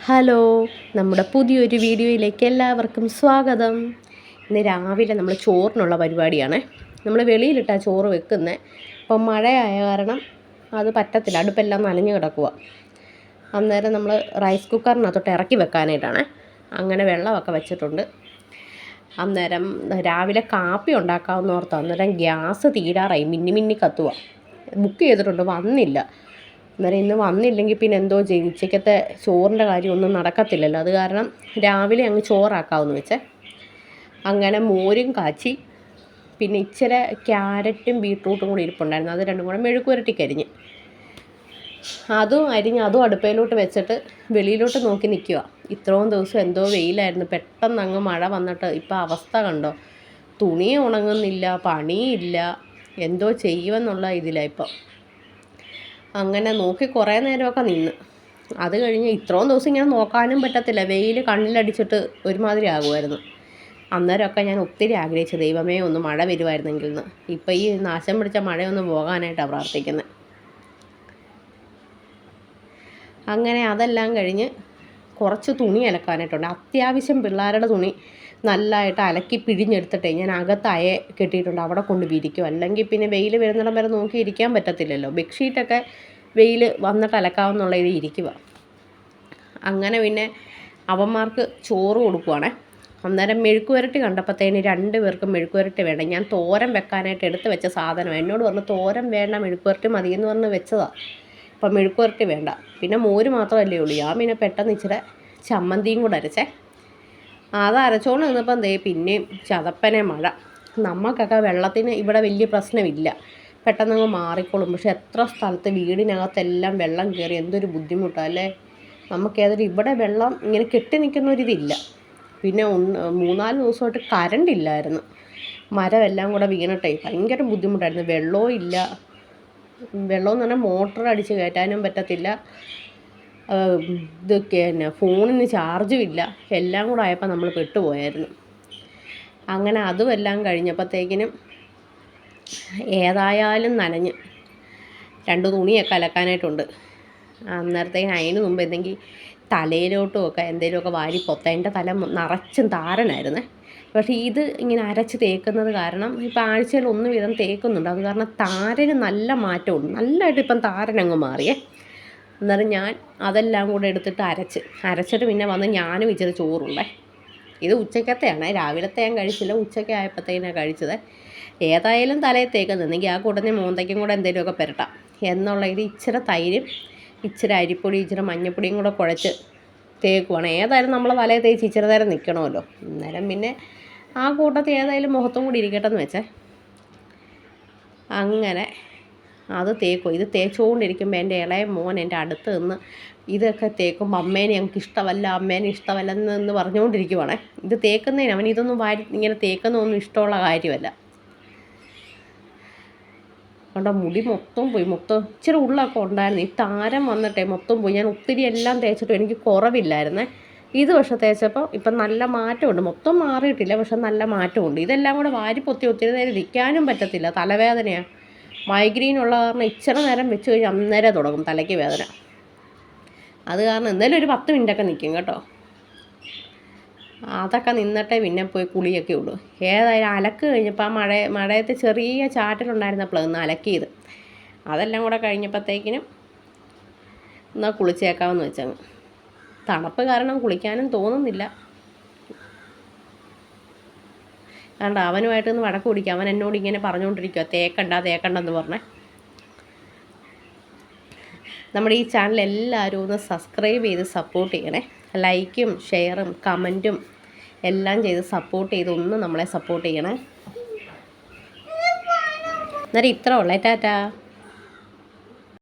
Hello, നമ്മുടെ പുതിയൊരു വീഡിയോയിലേക്ക് എല്ലാവർക്കും സ്വാഗതം. ഇന്ന് രാവിലെ നമ്മൾ ചോറിനുള്ള പരിപാടിയാണ്. നമ്മൾ വെളിയിലിട്ടാണ് ചോറ് വെക്കുന്നത്. അപ്പം മഴയായ കാരണം അത് പറ്റത്തില്ല, അടുപ്പെല്ലാം നനഞ്ഞു കിടക്കുക. അന്നേരം നമ്മൾ റൈസ് കുക്കറിനകത്തോട്ട് ഇറക്കി വെക്കാനായിട്ടാണ്. അങ്ങനെ വെള്ളമൊക്കെ വെച്ചിട്ടുണ്ട്. അന്നേരം രാവിലെ കാപ്പി ഉണ്ടാക്കാമെന്ന് ഓർത്ത് അന്നേരം ഗ്യാസ് തീരാറായി, മിന്നി കത്തുക. ബുക്ക് ചെയ്തിട്ടുണ്ട്, വന്നില്ല. അന്നേരം ഇന്ന് വന്നില്ലെങ്കിൽ പിന്നെ എന്തോ ചെയ്യും, ഉച്ചയ്ക്കത്തെ ചോറിൻ്റെ കാര്യമൊന്നും നടക്കത്തില്ലല്ലോ. അത് കാരണം രാവിലെ അങ്ങ് ചോറാക്കാമെന്ന് വെച്ചേ. അങ്ങനെ മോരും കാച്ചി, പിന്നെ ഇച്ചിരി ക്യാരറ്റും ബീട്രൂട്ടും കൂടി ഇരിപ്പുണ്ടായിരുന്നു. അത് രണ്ടും കൂടെ മെഴുക്കുവരട്ടിക്കരിഞ്ഞ് അതും അടുപ്പയിലോട്ട് വെച്ചിട്ട് വെളിയിലോട്ട് നോക്കി നിൽക്കുക. ഇത്രയും ദിവസം എന്തോ വെയിലായിരുന്നു, പെട്ടെന്ന് അങ്ങ് മഴ വന്നിട്ട് ഇപ്പോൾ അവസ്ഥ കണ്ടോ. തുണി ഉണങ്ങുന്നില്ല, പണിയില്ല, എന്തോ ചെയ്യുമെന്നുള്ള ഇതിലാണ് ഇപ്പം. അങ്ങനെ നോക്കി കുറേ നേരമൊക്കെ നിന്ന്. അത് കഴിഞ്ഞ് ഇത്രയും ദിവസം ഇങ്ങനെ നോക്കാനും പറ്റത്തില്ല, വെയിൽ കണ്ണിലടിച്ചിട്ട് ഒരുമാതിരി ആകുമായിരുന്നു. അന്നേരമൊക്കെ ഞാൻ ഒത്തിരി ആഗ്രഹിച്ചു, ദൈവമേ ഒന്ന് മഴ വരുമായിരുന്നെങ്കിൽ എന്ന്. ഇപ്പം ഈ നാശം പിടിച്ച മഴയൊന്ന് പോകാനായിട്ടാണ് പ്രാർത്ഥിക്കുന്നത്. അങ്ങനെ അതെല്ലാം കഴിഞ്ഞ് കുറച്ച് തുണി അലക്കാനായിട്ടുണ്ട്. അത്യാവശ്യം പിള്ളേരുടെ തുണി നല്ലതായിട്ട് അലക്കി പിഴിഞ്ഞെടുത്തിട്ടേ ഞാൻ അകത്ത് അയ കെട്ടിയിട്ടുണ്ട്, അവിടെ കൊണ്ട് വിരിക്കും. അല്ലെങ്കിൽ പിന്നെ വെയിൽ വരുന്നിടം വരെ നോക്കി ഇരിക്കാൻ പറ്റത്തില്ലല്ലോ. ബെഡ്ഷീറ്റൊക്കെ വെയിൽ വന്നിട്ട് അലക്കാവുന്നുള്ള ഇത് ഇരിക്കുക. അങ്ങനെ പിന്നെ അവന്മാർക്ക് ചോറ് കൊടുക്കുവാണേ. അന്നേരം മെഴുക്കുവരട്ടി കണ്ടപ്പോഴത്തേന് 2 പേർക്കും മെഴുക്കുവരട്ടി വേണ്ട. ഞാൻ തോരൻ വെക്കാനായിട്ട് എടുത്ത് വെച്ച സാധനം എന്നോട് പറഞ്ഞു തോരൻ വേണ്ട, മെഴുക്കുവരട്ടി മതിയെന്ന് പറഞ്ഞ് വെച്ചതാണ്. അപ്പം മെഴുക്കുവരട്ടി വേണ്ട, പിന്നെ മോര് മാത്രമല്ലേ ഉള്ളൂ. ഞാൻ പിന്നെ പെട്ടെന്ന് ഇച്ചിരി ചമ്മന്തിയും കൂടെ അരച്ചേ. അത് അരച്ചോണ്ട് നിന്നപ്പം പിന്നെയും ചതപ്പനെ മഴ. നമുക്കൊക്കെ വെള്ളത്തിന് ഇവിടെ വലിയ പ്രശ്നമില്ല, പെട്ടെന്നങ്ങ് മാറിക്കോളും. പക്ഷെ എത്ര സ്ഥലത്ത് വീടിനകത്തെല്ലാം വെള്ളം കയറി എന്തൊരു ബുദ്ധിമുട്ടാണ് അല്ലേ. നമുക്കേതായാലും ഇവിടെ വെള്ളം ഇങ്ങനെ കെട്ടി നിൽക്കുന്ന ഒരിതില്ല. പിന്നെ 3-4 ദിവസമായിട്ട് കറണ്ട് ഇല്ലായിരുന്നു. മരമെല്ലാം കൂടെ വീണിട്ടേ ഭയങ്കര ബുദ്ധിമുട്ടായിരുന്നു. വെള്ളവും ഇല്ല. വെള്ളമെന്ന് പറഞ്ഞാൽ മോട്ടർ അടിച്ച് കയറ്റാനും പറ്റത്തില്ല. ഇതൊക്കെ തന്നെ, ഫോണിന് ചാർജും ഇല്ല. എല്ലാം കൂടെ ആയപ്പോൾ നമ്മൾ പെട്ടുപോയായിരുന്നു. അങ്ങനെ അതും എല്ലാം കഴിഞ്ഞപ്പോഴത്തേക്കിനും ഏതായാലും നനഞ്ഞ് 2 തുണിയൊക്കെ അലക്കാനായിട്ടുണ്ട്. അന്നേരത്തേക്കിന് അതിന് മുമ്പ് എന്തെങ്കിലും തലയിലോട്ടും ഒക്കെ എന്തെങ്കിലുമൊക്കെ വാരി പൊത്താൻ. എൻ്റെ തല നിറച്ചും താരനായിരുന്നേ. പക്ഷേ ഇത് ഇങ്ങനെ അരച്ച് തേക്കുന്നത് കാരണം ഇപ്പം ആഴ്ചയിൽ 1 വീതം തേക്കുന്നുണ്ട്. അത് കാരണം താരന് നല്ല മാറ്റമുണ്ട്, നല്ലതായിട്ട് ഇപ്പം താരനങ്ങ് മാറിയേ. അന്നേരം ഞാൻ അതെല്ലാം കൂടെ എടുത്തിട്ട് അരച്ചിട്ട് പിന്നെ വന്ന് ഞാനും ഇച്ചിരി ചോറുണ്ടേ. ഇത് ഉച്ചക്കത്തെയാണ്, രാവിലത്തെ ഞാൻ കഴിച്ചില്ല, ഉച്ചയ്ക്ക് ആയപ്പോഴത്തേനാണ് കഴിച്ചത്. ഏതായാലും തലയിൽ തേക്കുന്നെങ്കിൽ ആ കൂട്ടത്തിൽ മോന്തയ്ക്കും കൂടെ എന്തെങ്കിലുമൊക്കെ പുരട്ടാം എന്നുള്ള ഇത് ഇച്ചിരി തൈരും ഇച്ചിരി അരിപ്പൊടി ഇച്ചിരി മഞ്ഞൾപ്പൊടിയും കൂടെ കുഴച്ച് തേക്കുവാണ്. ഏതായാലും നമ്മൾ തലയിൽ തേച്ച് ഇച്ചിരി നേരം നിൽക്കണമല്ലോ. അന്നേരം പിന്നെ ആ കൂട്ടത്തിൽ ഏതായാലും മുഖത്തും കൂടി ഇരിക്കട്ടെ എന്ന് വെച്ചേ. അങ്ങനെ അത് തേക്കും. ഇത് തേച്ചുകൊണ്ടിരിക്കുമ്പോൾ എൻ്റെ ഇളയ മോൻ എൻ്റെ അടുത്ത് നിന്ന് ഇതൊക്കെ തേക്കുമ്പോൾ അമ്മേനെ ഞങ്ങൾക്ക് ഇഷ്ടമല്ല, അമ്മേനെ ഇഷ്ടമല്ലെന്ന് പറഞ്ഞുകൊണ്ടിരിക്കുവാണേ. ഇത് തേക്കുന്നതിന് അവൻ ഇതൊന്നും ഇങ്ങനെ തേക്കുന്നതൊന്നും ഇഷ്ടമുള്ള കാര്യമല്ല. കണ്ടോ, മുടി മൊത്തം പോയി, ഇച്ചിരി ഉള്ളൊക്കെ ഉണ്ടായിരുന്നു. ഈ താരം വന്നിട്ടേ മൊത്തം പോയി. ഞാൻ ഒത്തിരി എല്ലാം തേച്ചിട്ടും എനിക്ക് കുറവില്ലായിരുന്നേ. ഇത് പക്ഷെ തേച്ചപ്പോൾ ഇപ്പം നല്ല മാറ്റമുണ്ട്. മൊത്തം മാറിയിട്ടില്ല, പക്ഷെ നല്ല മാറ്റമുണ്ട്. ഇതെല്ലാം കൂടെ വാരി പൊത്തി ഒത്തിരി നേരം ഇരിക്കാനും പറ്റത്തില്ല, തലവേദനയാണ്. മൈഗ്രെയിൻ ഉള്ള കാരണം ഇച്ചിരി നേരം വെച്ച് കഴിഞ്ഞാൽ അന്നേരം തുടങ്ങും തലയ്ക്ക് വേദന. അത് കാരണം എന്തായാലും ഒരു 10 മിനിറ്റൊക്കെ നിൽക്കും കേട്ടോ. അതൊക്കെ നിന്നിട്ടേ പിന്നെ പോയി കുളിയൊക്കെ ഉള്ളൂ. ഏതായാലും അലക്ക് കഴിഞ്ഞപ്പോൾ ആ മഴയത്ത് ചെറിയ ചാറ്റലുണ്ടായിരുന്നപ്പോൾ ഒന്ന് അലക്കിയത്. അതെല്ലാം കൂടെ കഴിഞ്ഞപ്പോഴത്തേക്കിനും എന്നാൽ കുളിച്ചേക്കാമെന്ന് വെച്ചങ്ങ്. തണുപ്പ് കാരണം കുളിക്കാനും തോന്നുന്നില്ല. കാരണം അവനുമായിട്ടൊന്ന് വഴക്ക് പിടിക്കുക. അവൻ എന്നോട് ഇങ്ങനെ പറഞ്ഞുകൊണ്ടിരിക്കുക തേക്കണ്ടെന്ന് പറഞ്ഞേ. നമ്മുടെ ഈ ചാനൽ എല്ലാവരും ഒന്ന് സബ്സ്ക്രൈബ് ചെയ്ത് സപ്പോർട്ട് ചെയ്യണേ. ലൈക്കും ഷെയറും കമൻറ്റും എല്ലാം ചെയ്ത് സപ്പോർട്ട് ചെയ്ത് ഒന്ന് നമ്മളെ സപ്പോർട്ട് ചെയ്യണേ. അന്നേരം ഇത്ര ഉള്ളേ. ടാറ്റാ.